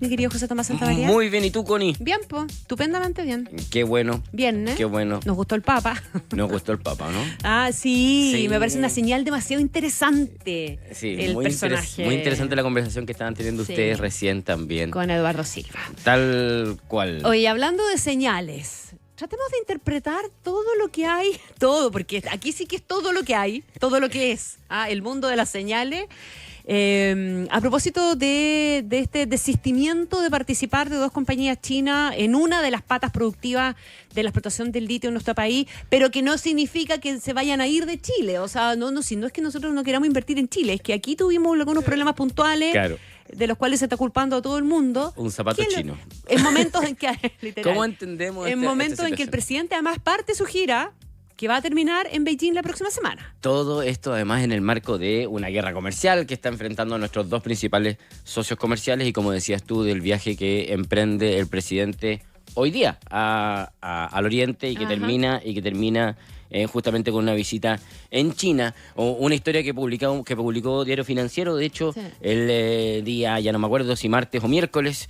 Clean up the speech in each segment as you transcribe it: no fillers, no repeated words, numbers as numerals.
mi querido José Tomás Santamaría? Muy bien, ¿y tú, Connie? Bien, pues, estupendamente bien. Qué bueno. Viernes. Qué bueno. Nos gustó el Papa. Nos gustó el Papa, ¿no? Sí, me parece una señal demasiado interesante. Sí, el personaje. Muy interesante la conversación que estaban teniendo ustedes recién también. Con Eduardo Silva. Tal cual. Oye, hablando de señales, tratemos de interpretar todo lo que hay, porque aquí sí que es todo lo que hay, todo lo que es el mundo de las señales. A propósito de este desistimiento de participar de 2 compañías chinas en una de las patas productivas de la explotación del litio en nuestro país, pero que no significa que se vayan a ir de Chile. O sea, no es que nosotros no queramos invertir en Chile, es que aquí tuvimos algunos problemas puntuales. Claro. De los cuales se está culpando a todo el mundo. Un zapato chino. En momentos en que, literal, ¿Cómo entendemos en momentos en que el presidente además parte su gira, que va a terminar en Beijing la próxima semana. Todo esto además en el marco de una guerra comercial que está enfrentando a nuestros 2 principales socios comerciales y, como decías tú, del viaje que emprende el presidente hoy día al Oriente y que termina justamente con una visita en China, o una historia que publicó Diario Financiero, de hecho, el día, ya no me acuerdo si martes o miércoles,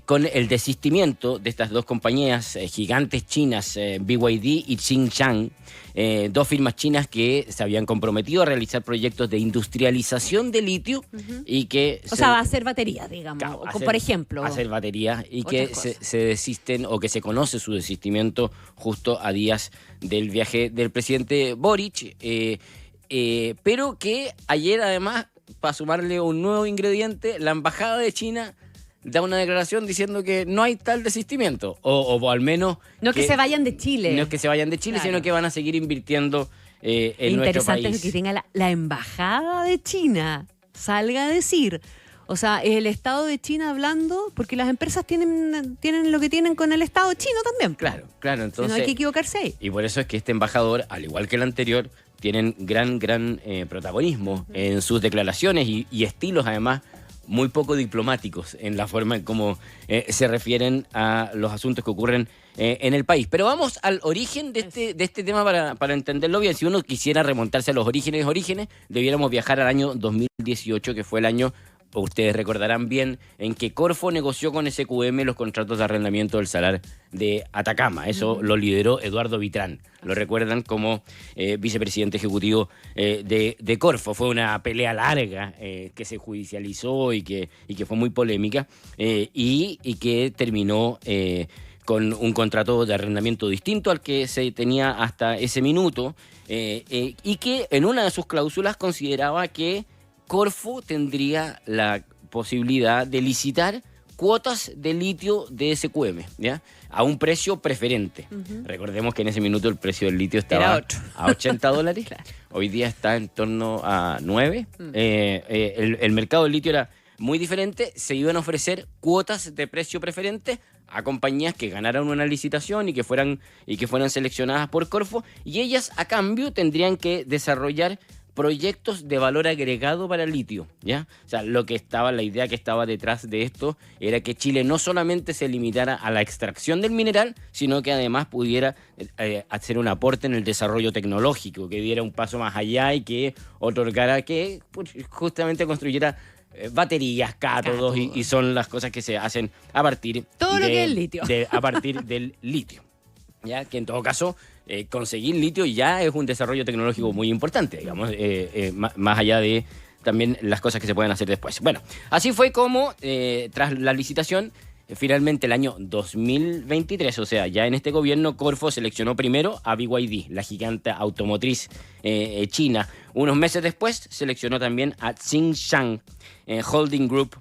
con el desistimiento de estas 2 compañías gigantes chinas, BYD y Tsingshan, 2 firmas chinas que se habían comprometido a realizar proyectos de industrialización de litio y que... va a hacer baterías, digamos, por ejemplo. Hacer baterías y que se desisten, o que se conoce su desistimiento justo a días del viaje del presidente Boric, pero que ayer además, para sumarle un nuevo ingrediente, la embajada de China da una declaración diciendo que no hay tal desistimiento, o al menos... No que se vayan de Chile. No es que se vayan de Chile, sino que van a seguir invirtiendo en nuestro país. Interesante que tenga la embajada de China salga a decir... O sea, el Estado de China hablando, porque las empresas tienen lo que tienen con el Estado chino también. Claro, entonces... No hay que equivocarse ahí. Y por eso es que este embajador, al igual que el anterior, tienen gran protagonismo en sus declaraciones y estilos, además, muy poco diplomáticos en la forma en cómo se refieren a los asuntos que ocurren en el país. Pero vamos al origen de este tema para entenderlo bien. Si uno quisiera remontarse a los orígenes, debiéramos viajar al año 2018, que fue el año... Ustedes recordarán bien en que Corfo negoció con SQM los contratos de arrendamiento del Salar de Atacama. Eso lo lideró Eduardo Vitrán. Lo recuerdan como vicepresidente ejecutivo de Corfo. Fue una pelea larga que se judicializó y que fue muy polémica y que terminó con un contrato de arrendamiento distinto al que se tenía hasta ese minuto y que en una de sus cláusulas consideraba que Corfo tendría la posibilidad de licitar cuotas de litio de SQM, ¿ya? A un precio preferente. Recordemos que en ese minuto el precio del litio estaba a $80. Claro. Hoy día está en torno a 9. El mercado del litio era muy diferente. Se iban a ofrecer cuotas de precio preferente a compañías que ganaran una licitación y que fueran seleccionadas por Corfo, y ellas a cambio tendrían que desarrollar proyectos de valor agregado para el litio, ¿ya? O sea, la idea que estaba detrás de esto era que Chile no solamente se limitara a la extracción del mineral, sino que además pudiera hacer un aporte en el desarrollo tecnológico, que diera un paso más allá y que otorgara que justamente construyera baterías, cátodos y son las cosas que se hacen a partir todo lo que es el litio. A partir del litio, ¿ya? Que en todo caso conseguir litio ya es un desarrollo tecnológico muy importante, digamos, más allá de también las cosas que se pueden hacer después. Bueno, así fue como tras la licitación, finalmente el año 2023, o sea, ya en este gobierno, Corfo seleccionó primero a BYD, la gigante automotriz china. Unos meses después seleccionó también a Tsingshan Holding Group,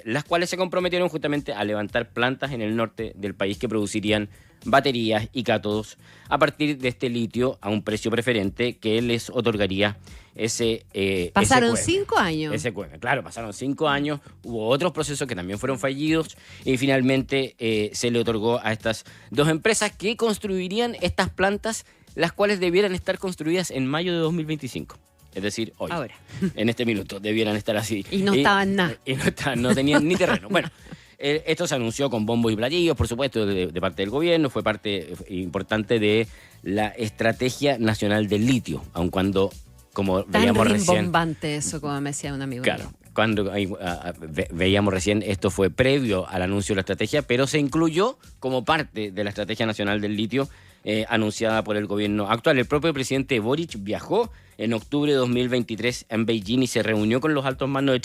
las cuales se comprometieron justamente a levantar plantas en el norte del país que producirían baterías y cátodos a partir de este litio a un precio preferente que les otorgaría ese Pasaron SQM. 5 años. SQM, claro, pasaron 5 años, hubo otros procesos que también fueron fallidos y finalmente se le otorgó a estas 2 empresas que construirían estas plantas, las cuales debieran estar construidas en mayo de 2025. Es decir, hoy, ahora, en este minuto, debieran estar así. Y no estaban nada. Y no tenían ni terreno. Bueno, esto se anunció con bombos y platillos, por supuesto, de parte del gobierno. Fue parte importante de la Estrategia Nacional del Litio, aun cuando, como veíamos recién... Tan rimbombante eso, como me decía un amigo. Claro, cuando veíamos recién, esto fue previo al anuncio de la estrategia, pero se incluyó como parte de la Estrategia Nacional del Litio anunciada por el gobierno actual. El propio presidente Boric viajó en octubre de 2023 en Beijing y se reunió con los altos mandos de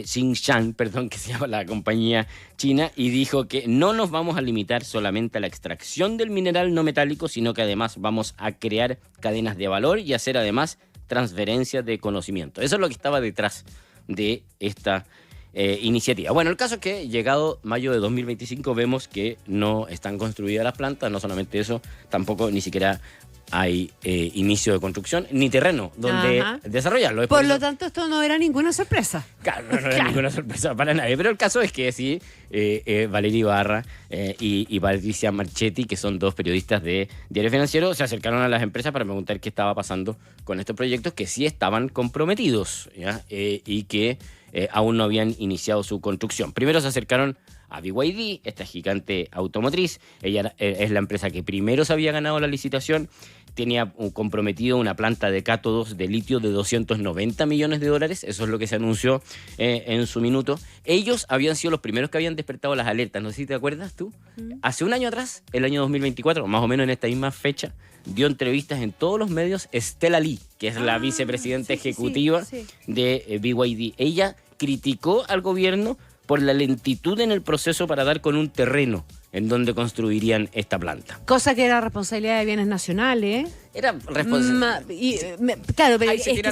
Tsingshan, perdón, que se llama la compañía china, y dijo que no nos vamos a limitar solamente a la extracción del mineral no metálico, sino que además vamos a crear cadenas de valor y hacer además transferencias de conocimiento. Eso es lo que estaba detrás de esta iniciativa. Bueno, el caso es que llegado mayo de 2025 vemos que no están construidas las plantas, no solamente eso, tampoco ni siquiera hay inicio de construcción ni terreno donde desarrollarlo. Por lo tanto, esto no era ninguna sorpresa. Claro, no era ninguna sorpresa para nadie. Pero el caso es que sí, Valeria Ibarra y Patricia Marchetti, que son dos periodistas de Diario Financiero, se acercaron a las empresas para preguntar qué estaba pasando con estos proyectos que sí estaban comprometidos, ¿ya? Y que aún no habían iniciado su construcción. Primero se acercaron a BYD, esta gigante automotriz. Ella es la empresa que primero se había ganado la licitación. Tenía comprometido una planta de cátodos de litio de $290 millones. Eso es lo que se anunció en su minuto. Ellos habían sido los primeros que habían despertado las alertas. No sé si te acuerdas tú. Hace un año atrás, el año 2024, más o menos en esta misma fecha, dio entrevistas en todos los medios Stella Li, que es la vicepresidenta ejecutiva de BYD. Ella criticó al gobierno por la lentitud en el proceso para dar con un terreno en donde construirían esta planta. Cosa que era responsabilidad de bienes nacionales. Era responsabilidad. Claro, pero es se que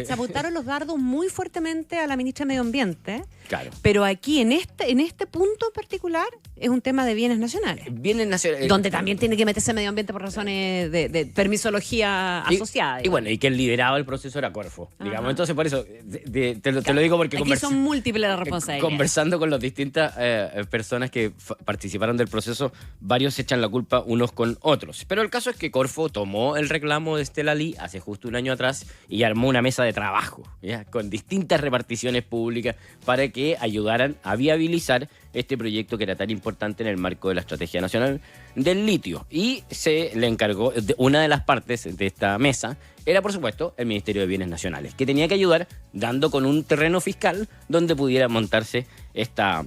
se apuntaron los dardos muy fuertemente a la ministra de Medio Ambiente. Claro. Pero aquí, en este punto en particular, es un tema de bienes nacionales. Bienes nacionales. Donde también tiene que meterse medio ambiente por razones de permisología asociada. Y bueno, y quien lideraba el proceso era Corfo, digamos. Entonces, por eso, te lo digo porque... Aquí son múltiples las responsabilidades. Conversando con las distintas personas que participaron del proceso, varios echan la culpa unos con otros. Pero el caso es que Corfo tomó el reclamo de Stella Li hace justo un año atrás y armó una mesa de trabajo, ¿ya? Con distintas reparticiones públicas para que ayudaran a viabilizar este proyecto que era tan importante en el marco de la Estrategia Nacional del Litio. Y se le encargó, una de las partes de esta mesa era, por supuesto, el Ministerio de Bienes Nacionales, que tenía que ayudar dando con un terreno fiscal donde pudiera montarse esta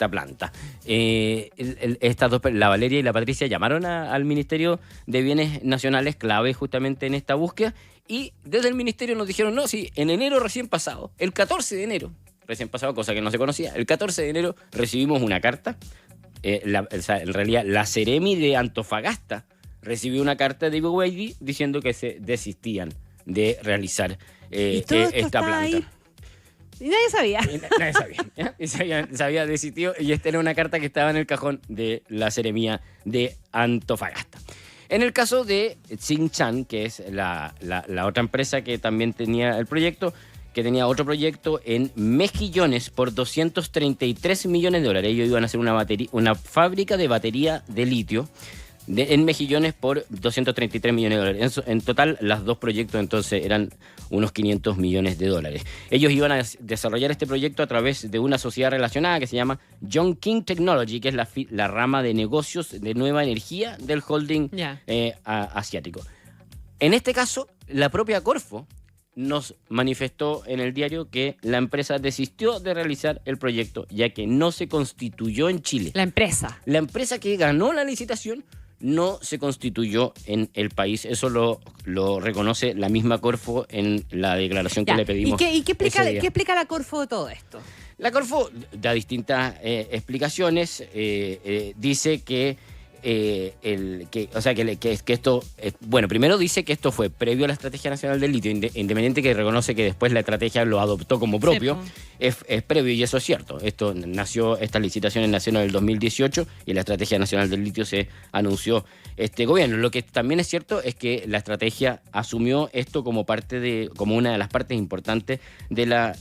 planta. Estas dos, la Valeria y la Patricia, llamaron al Ministerio de Bienes Nacionales, clave justamente en esta búsqueda, y desde el Ministerio nos dijeron, no, sí, en enero recién pasado, el 14 de enero, recién pasado, cosa que no se conocía, el 14 de enero recibimos una carta, en realidad la Seremi de Antofagasta recibió una carta de BYD diciendo que se desistían de realizar esta planta. Ahí. Y nadie sabía. Nadie sabía. ¿Ya? Se había desistido y esta era una carta que estaba en el cajón de la Seremía de Antofagasta. En el caso de Tsingshan, que es la otra empresa que también tenía el proyecto, que tenía otro proyecto en Mejillones por $233 millones. Ellos iban a hacer una fábrica de batería de litio en Mejillones por $233 millones. En total, los dos proyectos entonces eran unos $500 millones. Ellos iban a desarrollar este proyecto a través de una sociedad relacionada que se llama John King Technology, que es la rama de negocios de nueva energía del holding asiático. En este caso, la propia Corfo nos manifestó en el diario que la empresa desistió de realizar el proyecto, ya que no se constituyó en Chile. La empresa que ganó la licitación no se constituyó en el país. Eso lo reconoce la misma Corfo en la declaración que le pedimos. ¿Y qué explica la Corfo de todo esto? La Corfo da distintas explicaciones. Dice que esto, bueno, primero dice que esto fue previo a la Estrategia Nacional del Litio, independiente que reconoce que después la estrategia lo adoptó como propio, es previo y eso es cierto. Estas licitaciones nacieron en el 2018 y la Estrategia Nacional del Litio se anunció este gobierno. Lo que también es cierto es que la estrategia asumió esto como una de las partes importantes de la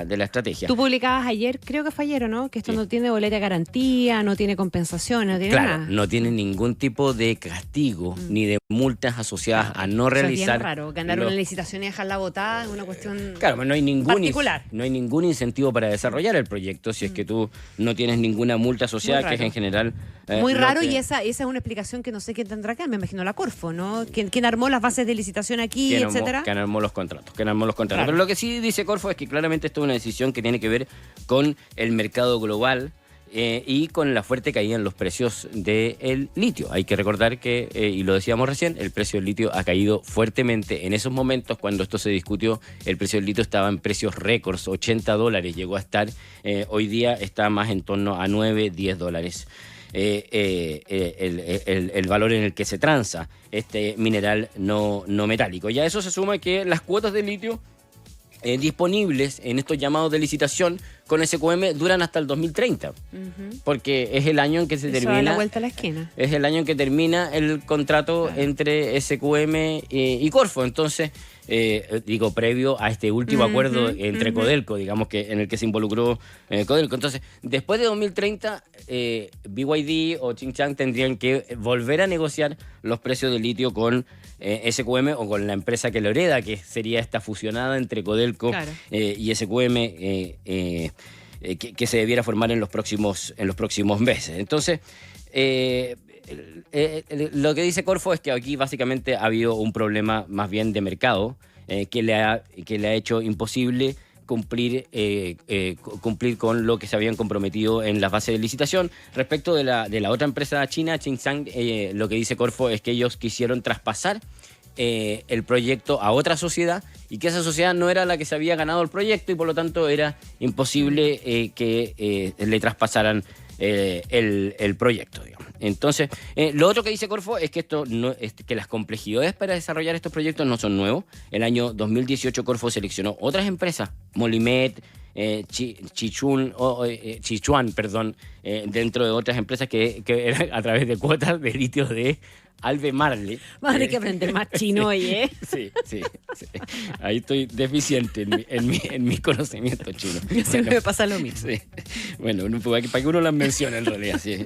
estrategia. Tú publicabas ayer, creo que fue ayer, ¿o no? Que esto no tiene boleta de garantía, no tiene compensación, no tiene nada. No tiene ningún tipo de castigo ni de multas asociadas a no Eso realizar. es bien raro, ganar los- una licitación y dejarla botada es una cuestión Claro, no hay particular. no hay ningún incentivo para desarrollar el proyecto si es que tú no tienes ninguna multa asociada, Muy que es raro. en general. Muy lo raro, que- y esa es una explicación que no sé quién tendrá acá, me imagino la Corfo, ¿no? ¿Quién armó las bases de licitación aquí, etcétera? Que armó los contratos. Claro. Pero lo que sí dice Corfo es que claramente esto es una decisión que tiene que ver con el mercado global y con la fuerte caída en los precios del litio. Hay que recordar que, y lo decíamos recién, el precio del litio ha caído fuertemente. En esos momentos, cuando esto se discutió, el precio del litio estaba en precios récords, $80 llegó a estar. Hoy día está más en torno a $9-10. El valor en el que se transa este mineral no metálico. Y a eso se suma que las cuotas de litio disponibles en estos llamados de licitación con SQM duran hasta el 2030, porque es el año en que se Eso da termina. la vuelta a la esquina. Es el año en que termina el contrato entre SQM y Corfo. Entonces, digo, previo a este último acuerdo entre Codelco, digamos, que en el que se involucró Codelco. Entonces, después de 2030, BYD o Tsingshan tendrían que volver a negociar los precios de litio con SQM o con la empresa que lo hereda, que sería esta fusionada entre Codelco Claro. y SQM, que se debiera formar en los próximos meses. Entonces, lo que dice Corfo es que aquí básicamente ha habido un problema más bien de mercado que le ha hecho imposible cumplir con lo que se habían comprometido en las bases de licitación. Respecto de la otra empresa china, Tsingshan, lo que dice Corfo es que ellos quisieron traspasar el proyecto a otra sociedad y que esa sociedad no era la que se había ganado el proyecto y por lo tanto era imposible que le traspasaran el proyecto, digamos. Entonces, lo otro que dice Corfo es que que las complejidades para desarrollar estos proyectos no son nuevos. El año 2018 Corfo seleccionó otras empresas, Molimet, Sichuan, dentro de otras empresas que eran a través de cuotas de litio de Albemarle. Vamos a tener que aprender más chino hoy, ¿eh? Sí. Ahí estoy deficiente en mi conocimiento chino. Siempre me pasa lo mismo. Sí. Bueno, para que uno las mencione en realidad. Sí.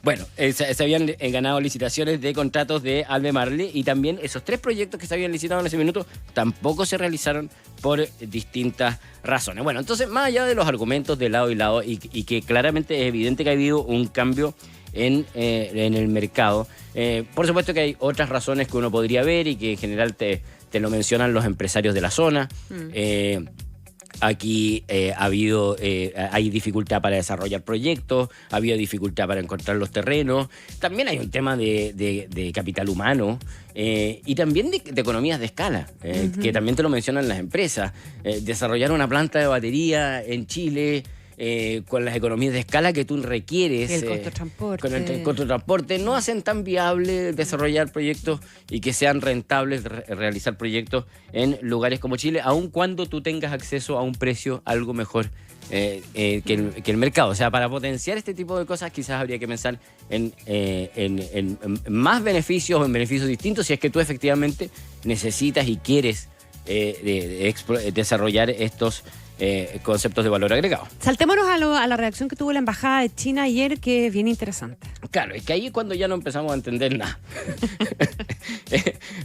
Bueno, se habían ganado licitaciones de contratos de Albemarle y también esos 3 proyectos que se habían licitado en ese minuto tampoco se realizaron por distintas razones. Bueno, entonces, más allá de los argumentos de lado y lado y que claramente es evidente que ha habido un cambio en el mercado, por supuesto que hay otras razones que uno podría ver y que en general te lo mencionan los empresarios de la zona. Aquí hay dificultad para desarrollar proyectos, ha habido dificultad para encontrar los terrenos. También hay un tema de capital humano y también de economías de escala, que también te lo mencionan las empresas. Desarrollar una planta de batería en Chile con las economías de escala que tú requieres, El costo de transporte. con el costo de transporte, no hacen tan viable desarrollar proyectos y que sean rentables realizar proyectos en lugares como Chile, aun cuando tú tengas acceso a un precio algo mejor que el mercado. O sea, para potenciar este tipo de cosas quizás habría que pensar en más beneficios o en beneficios distintos si es que tú efectivamente necesitas y quieres desarrollar estos conceptos de valor agregado. Saltémonos a la reacción que tuvo la Embajada de China ayer, que es bien interesante. Claro, es que ahí es cuando ya no empezamos a entender nada.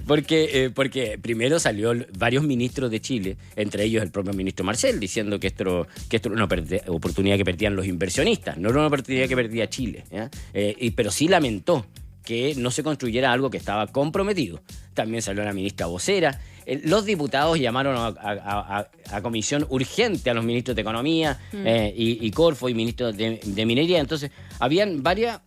Porque primero salió varios ministros de Chile, entre ellos el propio ministro Marcel, diciendo que esto era una oportunidad que perdían los inversionistas, no era una oportunidad que perdía Chile, ¿ya? Pero sí lamentó que no se construyera algo que estaba comprometido. También salió la ministra vocera. Los diputados llamaron a comisión urgente a los ministros de Economía y Corfo y ministros de Minería. Entonces, habían varias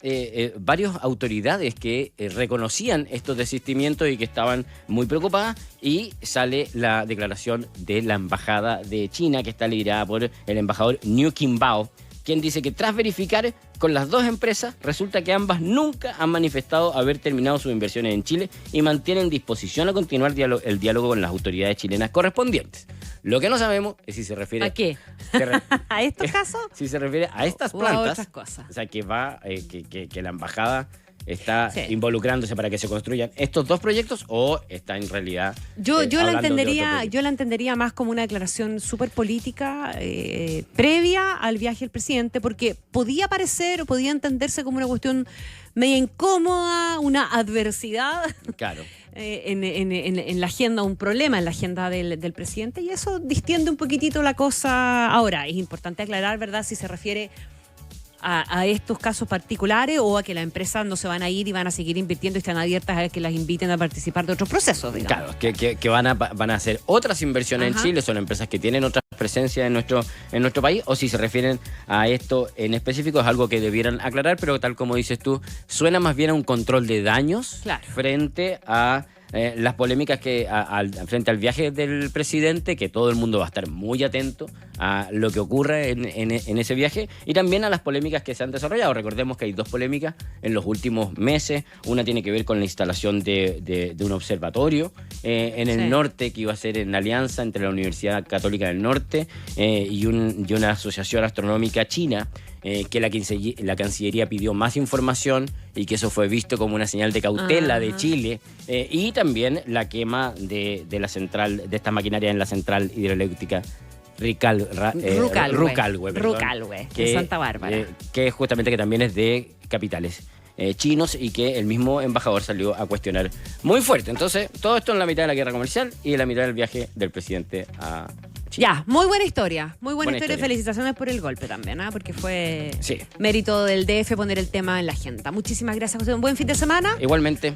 autoridades que reconocían estos desistimientos y que estaban muy preocupadas. Y sale la declaración de la Embajada de China, que está liderada por el embajador Niu Qimbao, quien dice que tras verificar con las dos empresas, resulta que ambas nunca han manifestado haber terminado sus inversiones en Chile y mantienen disposición a continuar el diálogo con las autoridades chilenas correspondientes. Lo que no sabemos es si se refiere... ¿A qué? ¿A estos casos? Si se refiere a estas o plantas. a otras cosas. O sea, que la embajada está Sí. involucrándose para que se construyan estos dos proyectos o está en realidad Yo la hablando de otro entendería, proyecto? yo la entendería más como una declaración súper política previa al viaje del presidente, porque podía parecer o podía entenderse como una cuestión media incómoda, una adversidad Claro. en la agenda, un problema en la agenda del presidente, y eso distiende un poquitito la cosa. Ahora, es importante aclarar, ¿verdad?, si se refiere a estos casos particulares o a que las empresas no se van a ir y van a seguir invirtiendo y están abiertas a que las inviten a participar de otros procesos, digamos. Claro, que van a hacer otras inversiones Ajá. en Chile, son empresas que tienen otras presencias en nuestro país, o si se refieren a esto en específico, es algo que debieran aclarar, pero tal como dices tú, suena más bien a un control de daños Claro. frente a las polémicas frente al viaje del presidente, que todo el mundo va a estar muy atento a lo que ocurra en ese viaje, y también a las polémicas que se han desarrollado. Recordemos que hay dos polémicas en los últimos meses. Una tiene que ver con la instalación de un observatorio en el Sí. norte, que iba a ser en alianza entre la Universidad Católica del Norte y una asociación astronómica china, que la Cancillería pidió más información y que eso fue visto como una señal de cautela Ajá. de Chile, y también la quema de la central, de esta maquinaria en la central hidroeléctrica Rucalhue, perdón, Rucalhue, en Santa Bárbara. que justamente que también es de capitales chinos, y que el mismo embajador salió a cuestionar muy fuerte. Entonces, todo esto en la mitad de la guerra comercial y en la mitad del viaje del presidente a Chile. Ya, muy buena historia. Muy buena Buena historia. historia. Felicitaciones por el golpe también, ¿ah? Porque fue Sí. mérito del DF poner el tema en la agenda. Muchísimas gracias, José. Un buen fin de semana. Igualmente.